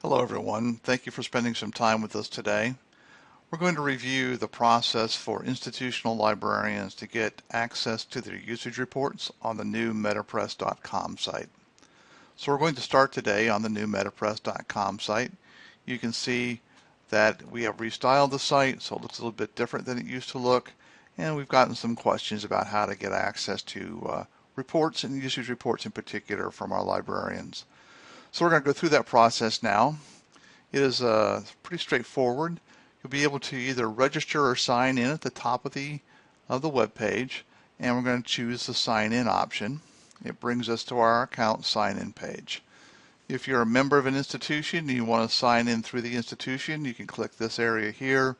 Hello everyone, thank you for spending some time with us today. We're going to review the process for institutional librarians to get access to their usage reports on the new Metapress.com site. So we're going to start today on the new Metapress.com site. You can see that we have restyled the site so it looks a little bit different than it used to look, and we've gotten some questions about how to get access to reports and usage reports in particular from our librarians. So we're going to go through that process now. It is pretty straightforward. You'll be able to either register or sign in at the top of the web page, and we're going to choose the sign in option. It brings us to our account sign in page. If you're a member of an institution and you want to sign in through the institution, you can click this area here.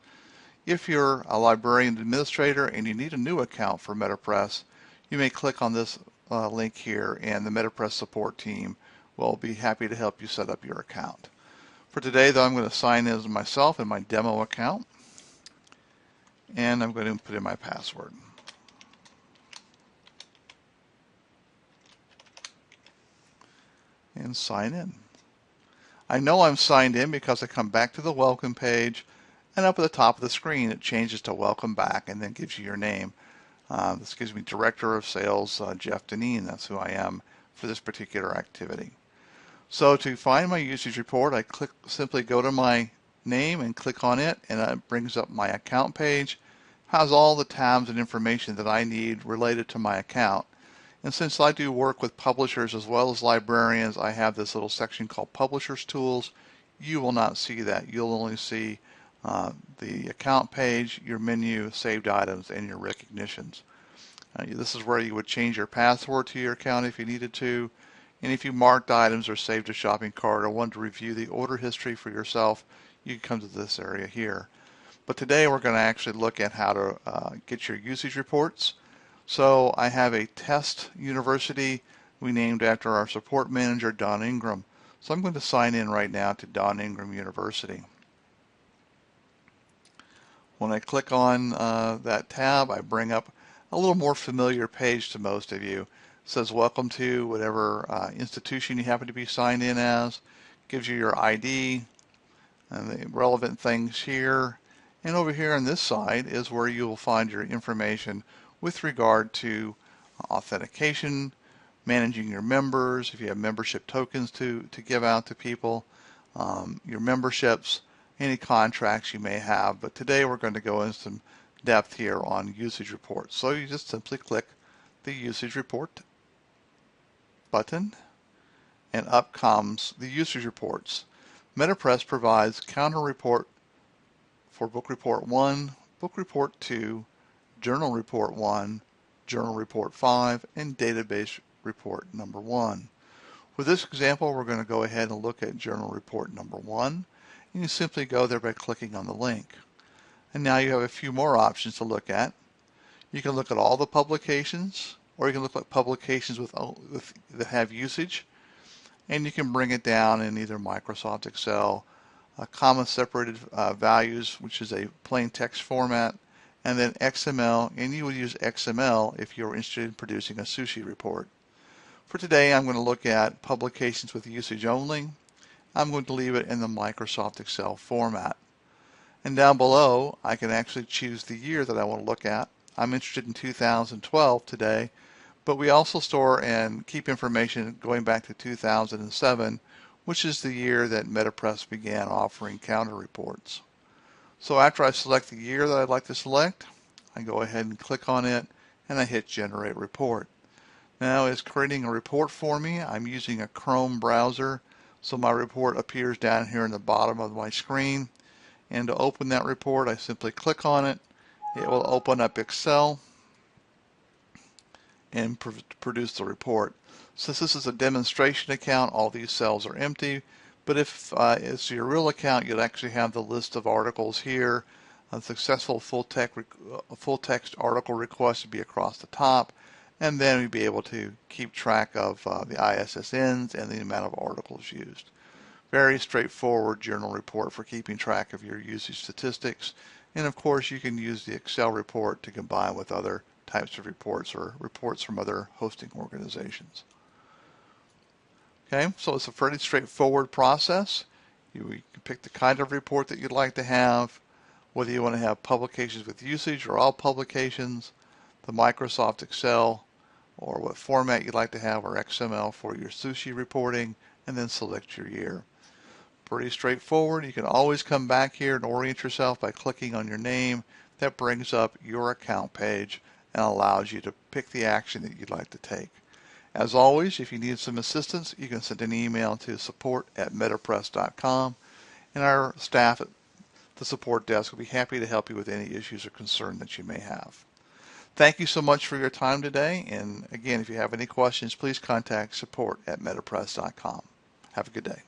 If you're a librarian administrator and you need a new account for Metapress, you may click on this link here, and the Metapress support team will be happy to help you set up your account. For today, though, I'm going to sign in as myself in my demo account, and I'm going to put in my password. And sign in. I know I'm signed in because I come back to the welcome page, and up at the top of the screen it changes to welcome back and then gives you your name. This gives me Director of Sales Jeff Deneen. That's who I am for this particular activity. So to find my usage report, I simply go to my name and click on it, and it brings up my account page. Has all the tabs and information that I need related to my account. And since I do work with publishers as well as librarians, I have this little section called Publishers Tools. You will not see that. You'll only see the account page, your menu, saved items, and your recognitions. This is where you would change your password to your account if you needed to. And if you marked items or saved a shopping cart or want to review the order history for yourself, you can come to this area here. But today we're going to actually look at how to get your usage reports. So I have a test university we named after our support manager, Don Ingram. So I'm going to sign in right now to Don Ingram University. When I click on that tab, I bring up a little more familiar page to most of you. It says welcome to whatever institution you happen to be signed in as. Gives you your ID and the relevant things here. And over here on this side is where you will find your information with regard to authentication, managing your members, if you have membership tokens to give out to people, your memberships, any contracts you may have. But today we're going to go into some depth here on usage reports. So you just simply click the usage report button, and up comes the usage reports. Metapress provides counter report for book report 1, book report 2, journal report 1, journal report 5, and database report number 1. For this example, we're going to go ahead and look at journal report number 1, and you simply go there by clicking on the link. And now you have a few more options to look at. You can look at all the publications, or you can look at publications that have usage, and you can bring it down in either Microsoft Excel, comma separated values, which is a plain text format, and then XML, and you would use XML if you're interested in producing a sushi report. For today, I'm going to look at publications with usage only. I'm going to leave it in the Microsoft Excel format. And down below, I can actually choose the year that I want to look at. I'm interested in 2012 today, but we also store and keep information going back to 2007, which is the year that Metapress began offering counter reports. So after I select the year that I'd like to select, I go ahead and click on it, and I hit Generate Report. Now it's creating a report for me. I'm using a Chrome browser, so my report appears down here in the bottom of my screen. And to open that report, I simply click on it. It will open up Excel and produce the report. Since this is a demonstration account, all these cells are empty. But if it's your real account, you'll actually have the list of articles here. A successful full text article request would be across the top, and then we'd be able to keep track of the ISSNs and the amount of articles used. Very straightforward journal report for keeping track of your usage statistics. And of course, you can use the Excel report to combine with other types of reports or reports from other hosting organizations. Okay, so it's a pretty straightforward process. You can pick the kind of report that you'd like to have, whether you want to have publications with usage or all publications, the Microsoft Excel, or what format you'd like to have, or XML for your sushi reporting, and then select your year. Pretty straightforward. You can always come back here and orient yourself by clicking on your name. That brings up your account page and allows you to pick the action that you'd like to take. As always, if you need some assistance, you can send an email to support@metapress.com, and our staff at the support desk will be happy to help you with any issues or concern that you may have. Thank you so much for your time today, and again, if you have any questions, please contact support@metapress.com. Have a good day.